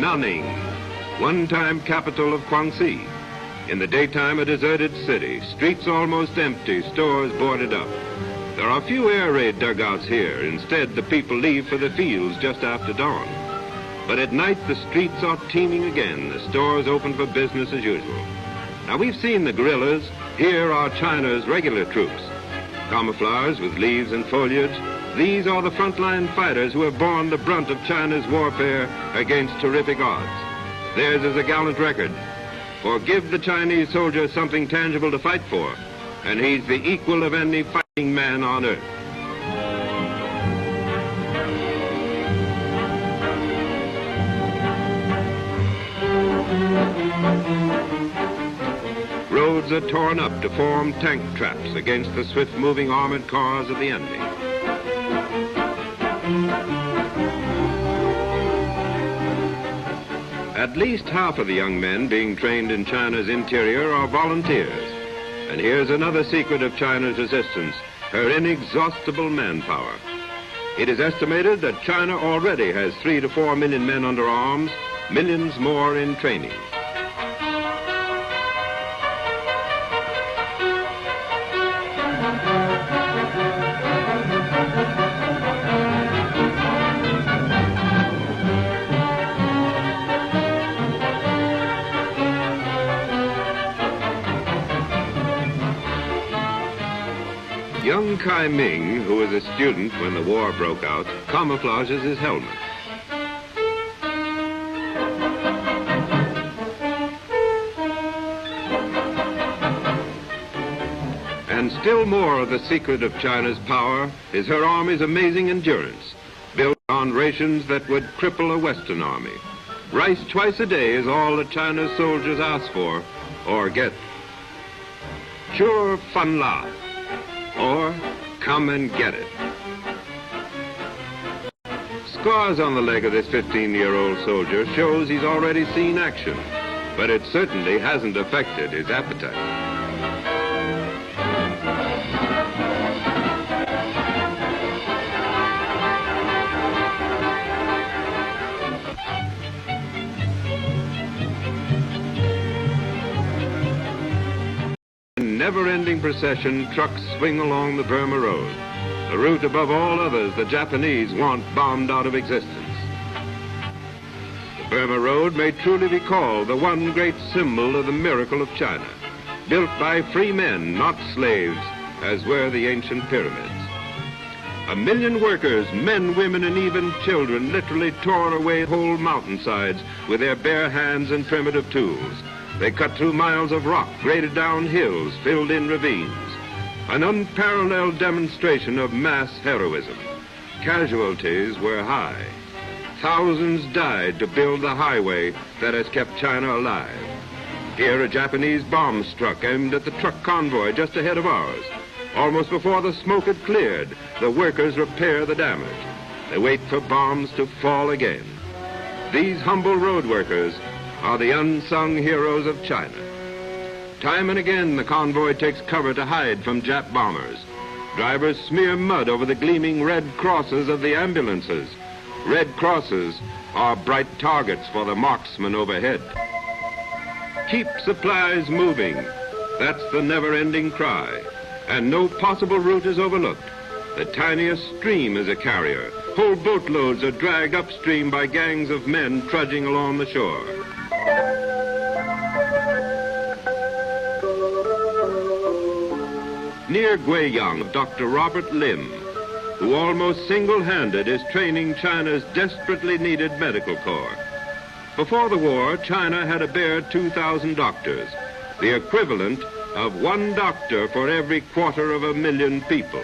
Nanning, one-time capital of Guangxi. In the daytime, a deserted city, streets almost empty, stores boarded up. There are few air raid dugouts here. Instead, the people leave for the fields just after dawn. But at night, the streets are teeming again, the stores open for business as usual. Now, we've seen the guerrillas. Here are China's regular troops. Camouflaged with leaves and foliage, these are the frontline fighters who have borne the brunt of China's warfare against terrific odds. Theirs is a gallant record. For give the Chinese soldier something tangible to fight for, and he's the equal of any fighting man on earth. Roads are torn up to form tank traps against the swift-moving armored cars of the enemy. At least half of the young men being trained in China's interior are volunteers. And here's another secret of China's resistance, her inexhaustible manpower. It is estimated that China already has 3 to 4 million men under arms, millions more in training. Young Kai Ming, who was a student when the war broke out, camouflages his helmet. And still more of the secret of China's power is her army's amazing endurance, built on rations that would cripple a Western army. Rice twice a day is all that China's soldiers ask for or get. Sure fun la. Or come and get it. Scars on the leg of this 15-year-old soldier shows he's already seen action, but it certainly hasn't affected his appetite. Never-ending procession, trucks swing along the Burma Road, the route above all others the Japanese want bombed out of existence. The Burma Road may truly be called the one great symbol of the miracle of China, built by free men, not slaves, as were the ancient pyramids. 1 million workers, men, women, and even children, literally tore away whole mountainsides with their bare hands and primitive tools. They cut through miles of rock, graded down hills, filled in ravines. An unparalleled demonstration of mass heroism. Casualties were high. Thousands died to build the highway that has kept China alive. Here a Japanese bomb struck, aimed at the truck convoy just ahead of ours. Almost before the smoke had cleared, the workers repair the damage. They wait for bombs to fall again. These humble road workers are the unsung heroes of China. Time and again, the convoy takes cover to hide from Jap bombers. Drivers smear mud over the gleaming red crosses of the ambulances. Red crosses are bright targets for the marksmen overhead. Keep supplies moving. That's the never-ending cry. And no possible route is overlooked. The tiniest stream is a carrier. Whole boatloads are dragged upstream by gangs of men trudging along the shore. Near Guiyang, Dr. Robert Lim, who almost single-handed is training China's desperately needed medical corps. Before the war, China had a bare 2,000 doctors, the equivalent of 1 doctor for every 250,000 people.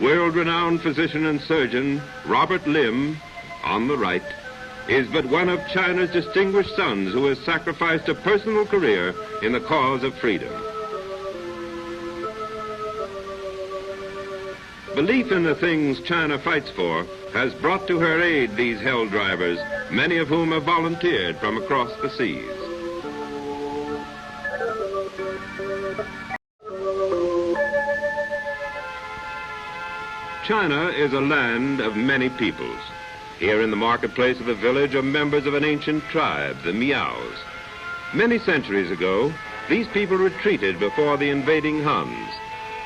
World-renowned physician and surgeon Robert Lim, on the right, is but one of China's distinguished sons who has sacrificed a personal career in the cause of freedom. Belief in the things China fights for has brought to her aid these hell drivers, many of whom have volunteered from across the seas. China is a land of many peoples. Here in the marketplace of the village are members of an ancient tribe, the Miaos. Many centuries ago, these people retreated before the invading Huns,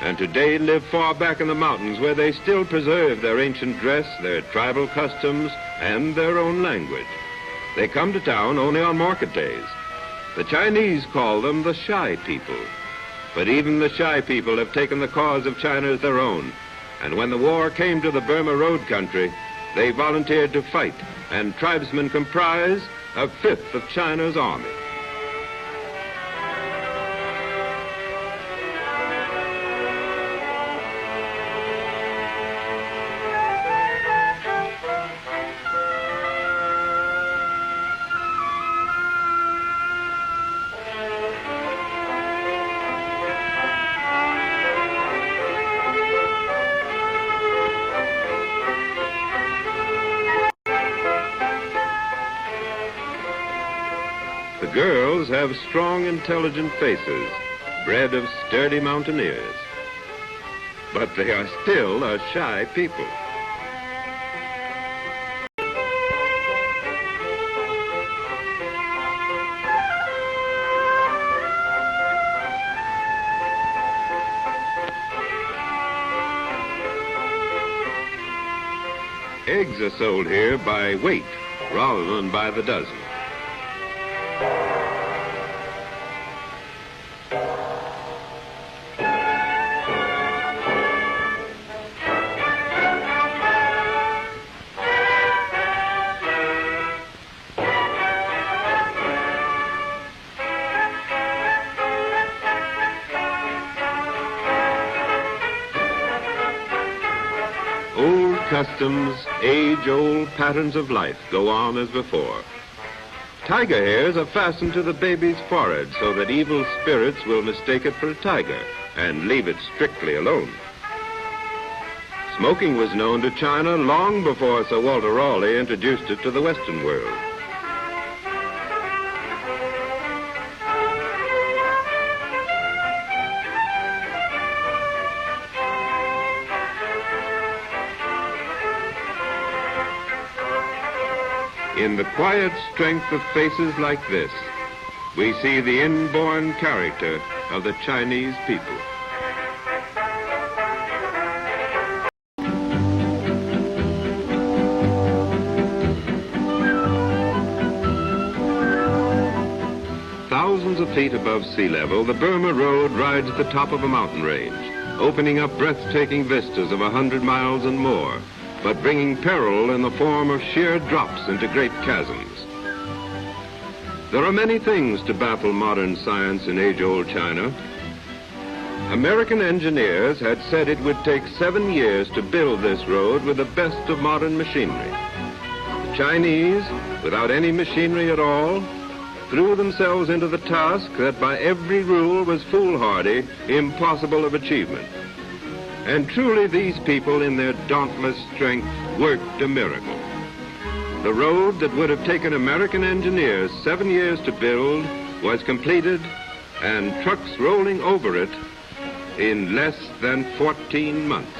and today live far back in the mountains where they still preserve their ancient dress, their tribal customs, and their own language. They come to town only on market days. The Chinese call them the Shy People. But even the Shy People have taken the cause of China as their own, and when the war came to the Burma Road country, they volunteered to fight, and tribesmen comprise a fifth of China's army. The girls have strong, intelligent faces, bred of sturdy mountaineers. But they are still a shy people. Eggs are sold here by weight rather than by the dozen. Old customs, age-old patterns of life go on as before. Tiger hairs are fastened to the baby's forehead so that evil spirits will mistake it for a tiger and leave it strictly alone. Smoking was known to China long before Sir Walter Raleigh introduced it to the Western world. In the quiet strength of faces like this, we see the inborn character of the Chinese people. Thousands of feet above sea level, the Burma Road rides the top of a mountain range, opening up breathtaking vistas of 100 miles and more, but bringing peril in the form of sheer drops into great chasms. There are many things to baffle modern science in age-old China. American engineers had said it would take 7 years to build this road with the best of modern machinery. The Chinese, without any machinery at all, threw themselves into the task that by every rule was foolhardy, impossible of achievement. And truly these people in their dauntless strength worked a miracle. The road that would have taken American engineers 7 years to build was completed, and trucks rolling over it in less than 14 months.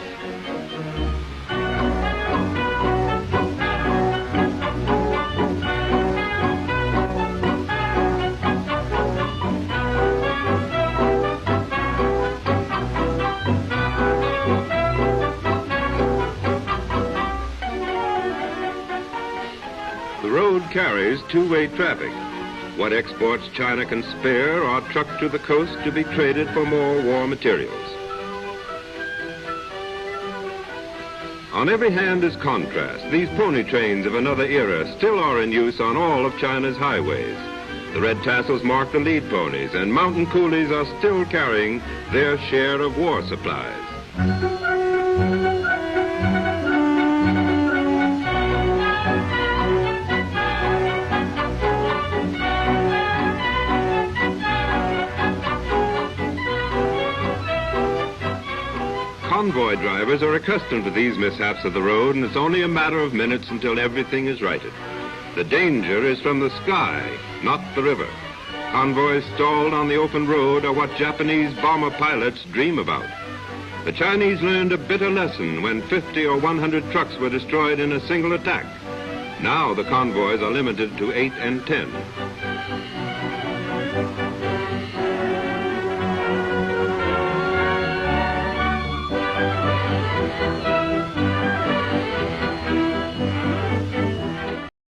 The road carries two-way traffic. What exports China can spare are trucked to the coast to be traded for more war materials. On every hand is contrast. These pony trains of another era still are in use on all of China's highways. The red tassels mark the lead ponies, and mountain coolies are still carrying their share of war supplies. Convoy drivers are accustomed to these mishaps of the road, and it's only a matter of minutes until everything is righted. The danger is from the sky, not the river. Convoys stalled on the open road are what Japanese bomber pilots dream about. The Chinese learned a bitter lesson when 50 or 100 trucks were destroyed in a single attack, Now the convoys are limited to 8 and 10.